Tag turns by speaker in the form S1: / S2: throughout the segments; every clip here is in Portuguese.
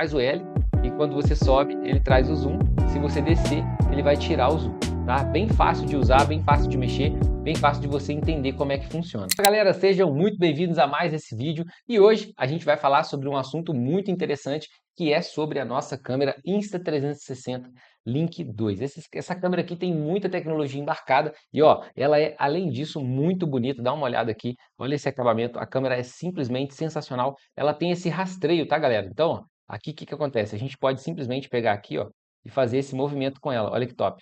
S1: traz o L e quando você sobe, ele traz o zoom. Se você descer, ele vai tirar o zoom, tá? Bem fácil de usar, bem fácil de mexer, bem fácil de você entender como é que funciona. Galera, sejam muito bem-vindos a mais esse vídeo e hoje a gente vai falar sobre um assunto muito interessante que é sobre a nossa câmera Insta360 Link 2. Essa câmera aqui tem muita tecnologia embarcada e ó, ela é além disso muito bonita. Dá uma olhada aqui, olha esse acabamento, a câmera é simplesmente sensacional. Ela tem esse rastreio, tá, galera? Então, ó, aqui o que acontece? A gente pode simplesmente pegar aqui, ó, e fazer esse movimento com ela. Olha que top.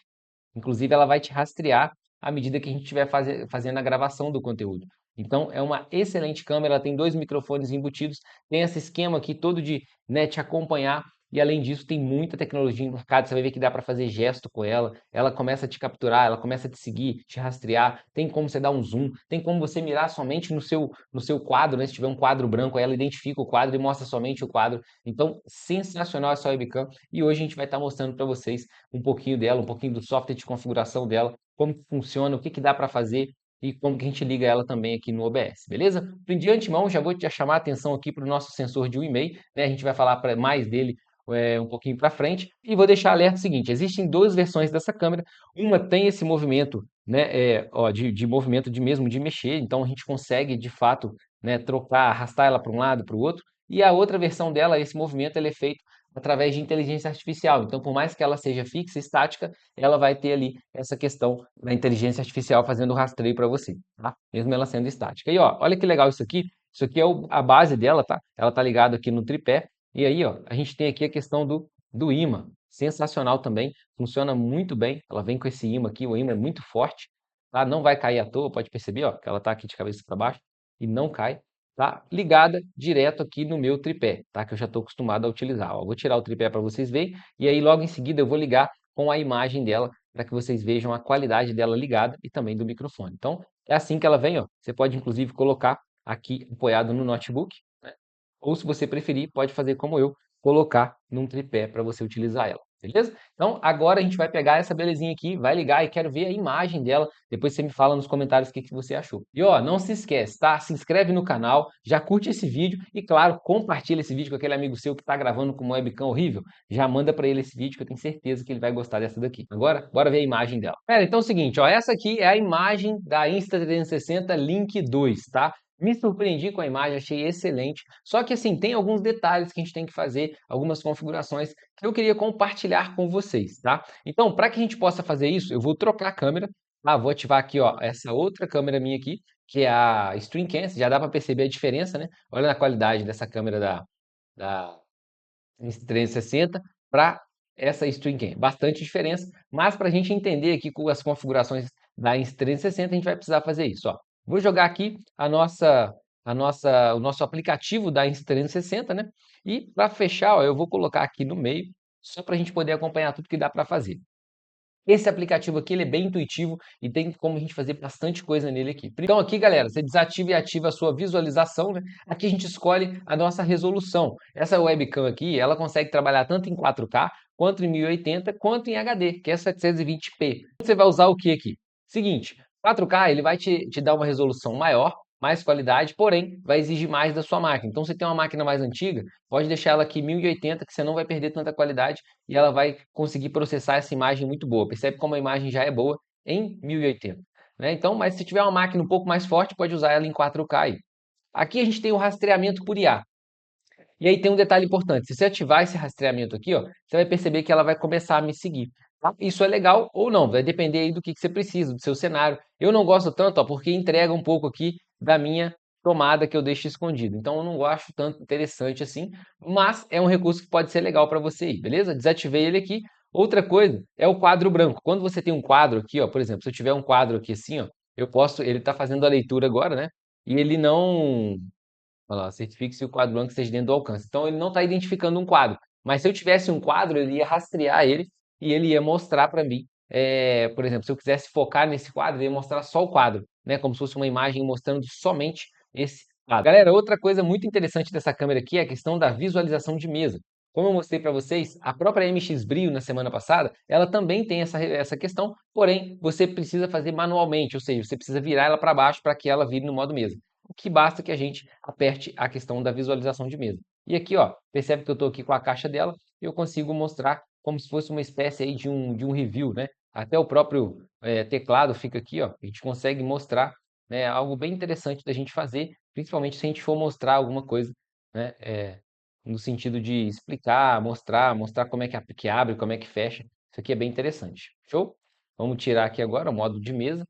S1: Inclusive, ela vai te rastrear à medida que a gente estiver fazendo a gravação do conteúdo. Então, é uma excelente câmera, ela tem 2 microfones embutidos, tem esse esquema aqui todo de, né, te acompanhar, e além disso tem muita tecnologia embarcada, você vai ver que dá para fazer gesto com ela começa a te capturar, ela começa a te seguir, te rastrear, tem como você dar um zoom, tem como você mirar somente no seu quadro, né? Se tiver um quadro branco, ela identifica o quadro e mostra somente o quadro. Então, sensacional essa webcam, e hoje a gente vai estar mostrando para vocês um pouquinho dela, um pouquinho do software de configuração dela, como que funciona, o que que dá para fazer e como que a gente liga ela também aqui no OBS, beleza? De antemão, já vou te chamar a atenção aqui para o nosso sensor de 1,5, né? A gente vai falar mais dele um pouquinho para frente e vou deixar alerta o seguinte: existem duas versões dessa câmera, uma tem esse movimento, né, de movimento de mexer, então a gente consegue de fato, né, trocar, arrastar ela para um lado, para o outro, e a outra versão dela, esse movimento ele é feito através de inteligência artificial. Então, por mais que ela seja fixa, estática, ela vai ter ali essa questão da inteligência artificial fazendo o rastreio para você, tá? Mesmo ela sendo estática. E ó, olha que legal isso aqui. Isso aqui é a base dela, tá? Ela tá ligada aqui no tripé. E aí, ó, a gente tem aqui a questão do ímã. Sensacional também. Funciona muito bem. Ela vem com esse ímã aqui. O ímã é muito forte, tá? Não vai cair à toa. Pode perceber, ó, que ela tá aqui de cabeça para baixo e não cai. Tá ligada direto aqui no meu tripé, tá? Que eu já estou acostumado a utilizar. Ó, vou tirar o tripé para vocês verem e aí logo em seguida eu vou ligar com a imagem dela para que vocês vejam a qualidade dela ligada e também do microfone. Então é assim que ela vem, ó. Você pode inclusive colocar aqui apoiado no notebook, né? Ou se você preferir, pode fazer como eu, colocar num tripé para você utilizar ela. Beleza? Então, agora a gente vai pegar essa belezinha aqui, vai ligar e quero ver a imagem dela. Depois você me fala nos comentários o que você achou. E ó, não se esquece, tá? Se inscreve no canal, já curte esse vídeo e, claro, compartilha esse vídeo com aquele amigo seu que está gravando com uma webcam horrível. Já manda para ele esse vídeo que eu tenho certeza que ele vai gostar dessa daqui. Agora, bora ver a imagem dela. Então é o seguinte, ó, essa aqui é a imagem da Insta360 Link 2, tá? Me surpreendi com a imagem, achei excelente. Só que assim, tem alguns detalhes que a gente tem que fazer, algumas configurações que eu queria compartilhar com vocês, tá? Então, para que a gente possa fazer isso, eu vou trocar a câmera, tá? Vou ativar aqui, ó, essa outra câmera minha aqui, que é a StreamCam, já dá para perceber a diferença, né? Olha a qualidade dessa câmera da Insta360 para essa StreamCam. Bastante diferença, mas para a gente entender aqui com as configurações da Insta360, a gente vai precisar fazer isso, ó. Vou jogar aqui o nosso aplicativo da Insta360, né? E para fechar, ó, eu vou colocar aqui no meio, só para a gente poder acompanhar tudo que dá para fazer. Esse aplicativo aqui ele é bem intuitivo e tem como a gente fazer bastante coisa nele aqui. Então aqui, galera, você desativa e ativa a sua visualização, né? Aqui a gente escolhe a nossa resolução. Essa webcam aqui, ela consegue trabalhar tanto em 4K, quanto em 1080, quanto em HD, que é 720p. Você vai usar o que aqui? Seguinte, 4K ele vai te dar uma resolução maior, mais qualidade, porém vai exigir mais da sua máquina. Então, se você tem uma máquina mais antiga, pode deixar ela aqui 1080, que você não vai perder tanta qualidade e ela vai conseguir processar essa imagem muito boa. Percebe como a imagem já é boa em 1080, né? Então, mas se tiver uma máquina um pouco mais forte, pode usar ela em 4K aí. Aqui a gente tem o rastreamento por IA. E aí tem um detalhe importante, se você ativar esse rastreamento aqui, ó, você vai perceber que ela vai começar a me seguir. Tá? Isso é legal ou não, vai depender aí do que você precisa, do seu cenário. Eu não gosto tanto, ó, porque entrega um pouco aqui da minha tomada que eu deixo escondido. Então eu não acho tanto interessante assim, mas é um recurso que pode ser legal para você aí, beleza? Desativei ele aqui. Outra coisa é o quadro branco. Quando você tem um quadro aqui, ó, por exemplo, se eu tiver um quadro aqui assim, ó, ele está fazendo a leitura agora, né? E ele não, olha lá, certifique se o quadro branco esteja dentro do alcance. Então ele não está identificando um quadro. Mas se eu tivesse um quadro, ele ia rastrear ele e ele ia mostrar para mim. Por exemplo, se eu quisesse focar nesse quadro, ele ia mostrar só o quadro, né? Como se fosse uma imagem mostrando somente esse quadro. Galera, outra coisa muito interessante dessa câmera aqui é a questão da visualização de mesa. Como eu mostrei para vocês, a própria MX Brio na semana passada, ela também tem essa questão, porém você precisa fazer manualmente, ou seja, você precisa virar ela para baixo para que ela vire no modo mesa. O que basta que a gente aperte a questão da visualização de mesa. E aqui, ó, percebe que eu estou aqui com a caixa dela e eu consigo mostrar como se fosse uma espécie aí de um review, né? Até o próprio teclado fica aqui, ó. A gente consegue mostrar, né, algo bem interessante da gente fazer, principalmente se a gente for mostrar alguma coisa, né? No sentido de explicar, mostrar como é que abre, como é que fecha. Isso aqui é bem interessante. Show? Vamos tirar aqui agora o modo de mesa.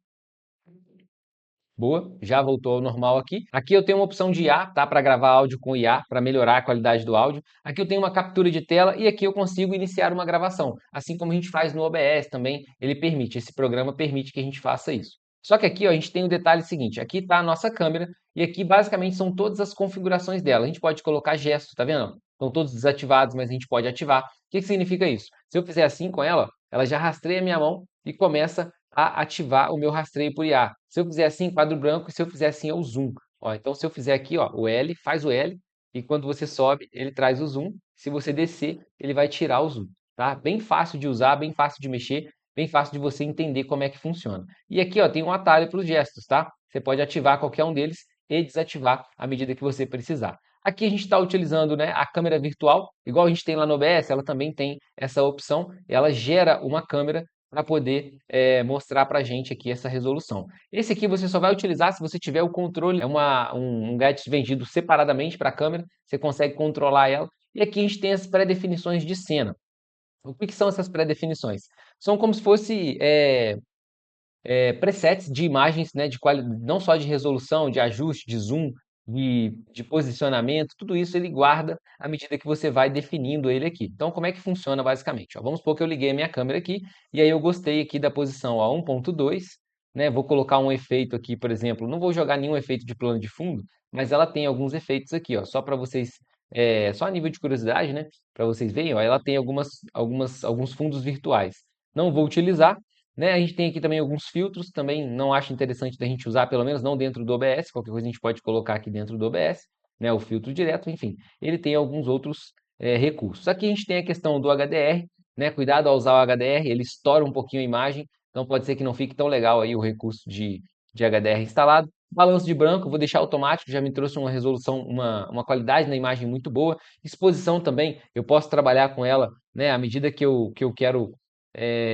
S1: Boa, já voltou ao normal aqui. Aqui eu tenho uma opção de IA, tá? Para gravar áudio com IA, para melhorar a qualidade do áudio. Aqui eu tenho uma captura de tela e aqui eu consigo iniciar uma gravação. Assim como a gente faz no OBS também, ele permite, esse programa permite que a gente faça isso. Só que aqui ó, a gente tem o detalhe seguinte, aqui está a nossa câmera e aqui basicamente são todas as configurações dela. A gente pode colocar gestos, tá vendo? Estão todos desativados, mas a gente pode ativar. O que significa isso? Se eu fizer assim com ela, ela já rastreia a minha mão e começa a ativar o meu rastreio por IA. Se eu fizer assim, quadro branco, e se eu fizer assim, é o zoom. Ó, então, se eu fizer aqui, ó, o L, faz o L, e quando você sobe, ele traz o zoom. Se você descer, ele vai tirar o zoom. Tá? Bem fácil de usar, bem fácil de mexer, bem fácil de você entender como é que funciona. E aqui ó, tem um atalho para os gestos, tá? Você pode ativar qualquer um deles e desativar à medida que você precisar. Aqui a gente está utilizando, né, a câmera virtual, igual a gente tem lá no OBS, ela também tem essa opção, ela gera uma câmera para poder mostrar para a gente aqui essa resolução. Esse aqui você só vai utilizar se você tiver o controle, é um gadget vendido separadamente para a câmera, você consegue controlar ela. E aqui a gente tem as pré-definições de cena. O que são essas pré-definições? São como se fosse presets de imagens, né, não só de resolução, de ajuste, de zoom, de posicionamento, tudo isso ele guarda à medida que você vai definindo ele aqui. Então, como é que funciona basicamente? Ó, vamos supor que eu liguei a minha câmera aqui e aí eu gostei aqui da posição a 1.2, né? Vou colocar um efeito aqui, por exemplo, não vou jogar nenhum efeito de plano de fundo, mas ela tem alguns efeitos aqui, ó, só para vocês, só a nível de curiosidade, né? Para vocês verem, ó, ela tem alguns fundos virtuais. Não vou utilizar, né? A gente tem aqui também alguns filtros, também não acho interessante da gente usar, pelo menos não dentro do OBS, qualquer coisa a gente pode colocar aqui dentro do OBS, né? O filtro direto, enfim, ele tem alguns outros recursos. Aqui a gente tem a questão do HDR, né? Cuidado ao usar o HDR, ele estoura um pouquinho a imagem, então pode ser que não fique tão legal aí o recurso de HDR instalado. Balanço de branco, vou deixar automático, já me trouxe uma resolução, uma qualidade na imagem muito boa. Exposição também, eu posso trabalhar com ela, né? À medida que eu quero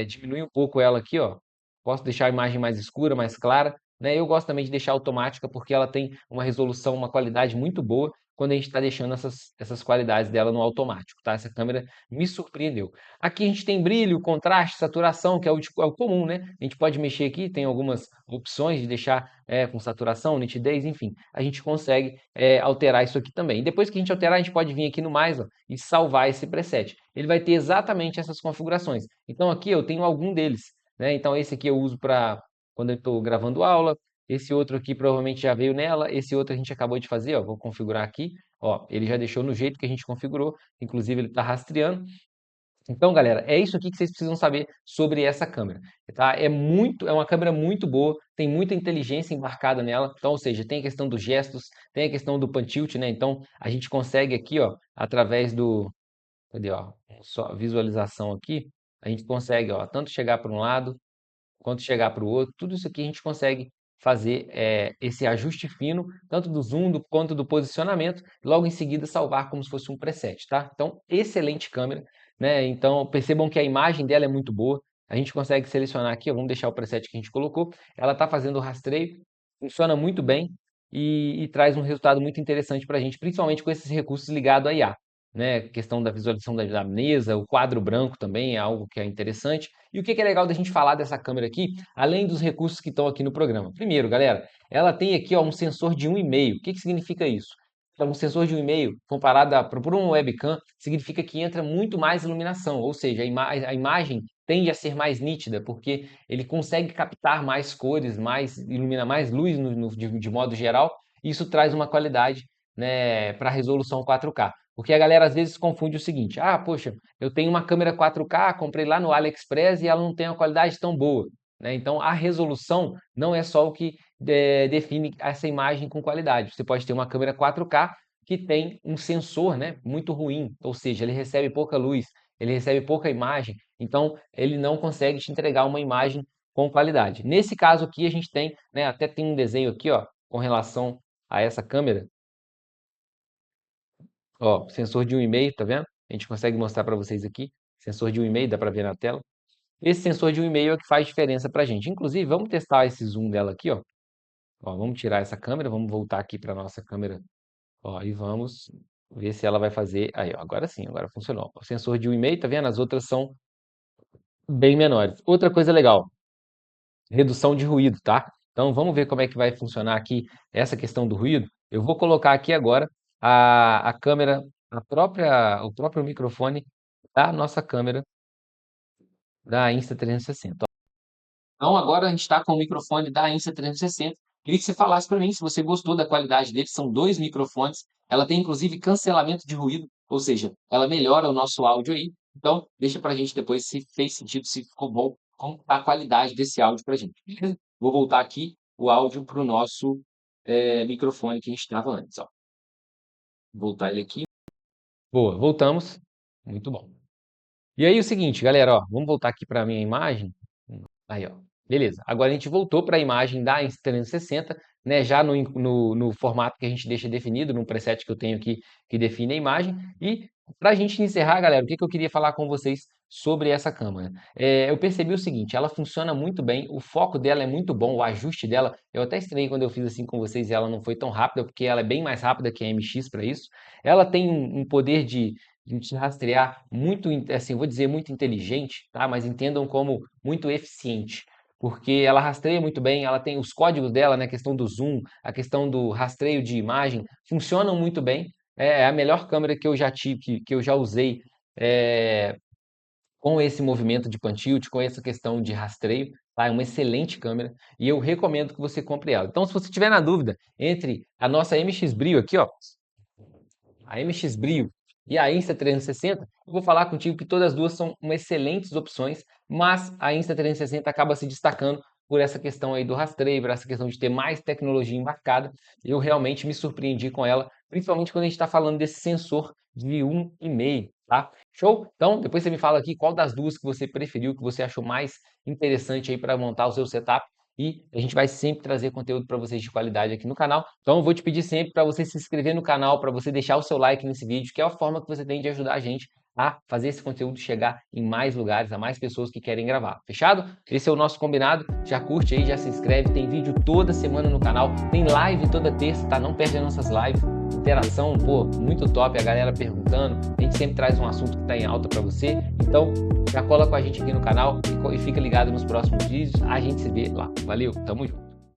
S1: diminuir um pouco ela aqui, ó. Posso deixar a imagem mais escura, mais clara, né? Eu gosto também de deixar automática porque ela tem uma resolução, uma qualidade muito boa quando a gente está deixando essas qualidades dela no automático, tá? Essa câmera me surpreendeu. Aqui a gente tem brilho, contraste, saturação, que é o comum, né? A gente pode mexer aqui, tem algumas opções de deixar com saturação, nitidez, enfim. A gente consegue alterar isso aqui também. E depois que a gente alterar, a gente pode vir aqui no mais, ó, e salvar esse preset. Ele vai ter exatamente essas configurações. Então aqui eu tenho algum deles, né? Então esse aqui eu uso para quando eu estou gravando aula, esse outro aqui provavelmente já veio nela, esse outro a gente acabou de fazer, ó, vou configurar aqui, ó, ele já deixou no jeito que a gente configurou, inclusive ele está rastreando. Então, galera, é isso aqui que vocês precisam saber sobre essa câmera, tá? É uma câmera muito boa, tem muita inteligência embarcada nela, então, ou seja, tem a questão dos gestos, tem a questão do pan tilt, né? Então, a gente consegue aqui, ó, através cadê, ó, só visualização aqui, a gente consegue, ó, tanto chegar para um lado quanto chegar para o outro, tudo isso aqui a gente consegue fazer esse ajuste fino, tanto do zoom quanto do posicionamento, logo em seguida salvar como se fosse um preset, tá? Então, excelente câmera, né? Então, percebam que a imagem dela é muito boa, a gente consegue selecionar aqui, ó, vamos deixar o preset que a gente colocou, ela está fazendo o rastreio, funciona muito bem e traz um resultado muito interessante para a gente, principalmente com esses recursos ligados à IA. Né, questão da visualização da mesa, o quadro branco também é algo que é interessante. E o que é legal da gente falar dessa câmera aqui, além dos recursos que estão aqui no programa? Primeiro, galera, ela tem aqui ó, um sensor de 1,5. O que significa isso? Então, um sensor de 1,5 comparado por um webcam significa que entra muito mais iluminação, ou seja, a imagem tende a ser mais nítida, porque ele consegue captar mais cores, ilumina mais luz de modo geral, e isso traz uma qualidade, né, para resolução 4K. Porque a galera às vezes confunde o seguinte: ah, poxa, eu tenho uma câmera 4K, comprei lá no AliExpress e ela não tem uma qualidade tão boa. Né? Então a resolução não é só o que define essa imagem com qualidade. Você pode ter uma câmera 4K que tem um sensor, né, muito ruim, ou seja, ele recebe pouca luz, ele recebe pouca imagem, então ele não consegue te entregar uma imagem com qualidade. Nesse caso aqui a gente tem, né, até tem um desenho aqui, ó, com relação a essa câmera. Ó, sensor de 1,5, tá vendo? A gente consegue mostrar para vocês aqui. Sensor de 1,5, dá para ver na tela. Esse sensor de 1,5 é o que faz diferença para a gente. Inclusive, vamos testar esse zoom dela aqui, ó. Ó, vamos tirar essa câmera, vamos voltar aqui para nossa câmera. Ó, e vamos ver se ela vai fazer. Aí, ó, agora sim, agora funcionou. O sensor de 1,5, tá vendo? As outras são bem menores. Outra coisa legal, redução de ruído, tá? Então vamos ver como é que vai funcionar aqui essa questão do ruído. Eu vou colocar aqui agora a câmera, o próprio microfone da nossa câmera da Insta360. Então agora a gente está com o microfone da Insta360. Queria que você falasse para mim se você gostou da qualidade dele. São dois microfones. Ela tem inclusive cancelamento de ruído, ou seja, ela melhora o nosso áudio aí. Então deixa para a gente depois se fez sentido, se ficou bom, como tá a qualidade desse áudio para a gente. Beleza? Vou voltar aqui o áudio para o nosso microfone que a gente estava antes. Ó. Vou voltar ele aqui. Boa, voltamos. Muito bom. E aí o seguinte, galera, ó, vamos voltar aqui para a minha imagem. Aí, ó. Beleza. Agora a gente voltou para a imagem da Insta360, né? Já no formato que a gente deixa definido, no preset que eu tenho aqui que define a imagem. E para a gente encerrar, galera, o que eu queria falar com vocês sobre essa câmera? Eu percebi o seguinte, ela funciona muito bem, o foco dela é muito bom, o ajuste dela, eu até estranhei quando eu fiz assim com vocês e ela não foi tão rápida, porque ela é bem mais rápida que a MX para isso. Ela tem um poder de te rastrear muito, assim, vou dizer muito inteligente, tá? Mas entendam como muito eficiente, porque ela rastreia muito bem, ela tem os códigos dela, né? A questão do zoom, a questão do rastreio de imagem, funcionam muito bem. É a melhor câmera que eu já tive, que eu já usei com esse movimento de pan tilt, com essa questão de rastreio, tá? É uma excelente câmera e eu recomendo que você compre ela. Então, se você tiver na dúvida entre a nossa MX Brio aqui, ó, a MX Brio e a Insta360, eu vou falar contigo que todas as duas são excelentes opções, mas a Insta360 acaba se destacando por essa questão aí do rastreio, por essa questão de ter mais tecnologia embarcada. Eu realmente me surpreendi com ela, principalmente quando a gente está falando desse sensor de 1,5, tá? Show? Então, depois você me fala aqui qual das duas que você preferiu, que você achou mais interessante aí para montar o seu setup. E a gente vai sempre trazer conteúdo para vocês de qualidade aqui no canal. Então eu vou te pedir sempre para você se inscrever no canal, para você deixar o seu like nesse vídeo, que é a forma que você tem de ajudar a gente a fazer esse conteúdo chegar em mais lugares, a mais pessoas que querem gravar. Fechado? Esse é o nosso combinado. Já curte aí, já se inscreve. Tem vídeo toda semana no canal. Tem live toda terça, tá? Não perde as nossas lives. Interação, pô, muito top. A galera perguntando. A gente sempre traz um assunto que está em alta para você. Então, já cola com a gente aqui no canal e fica ligado nos próximos vídeos. A gente se vê lá. Valeu, tamo junto.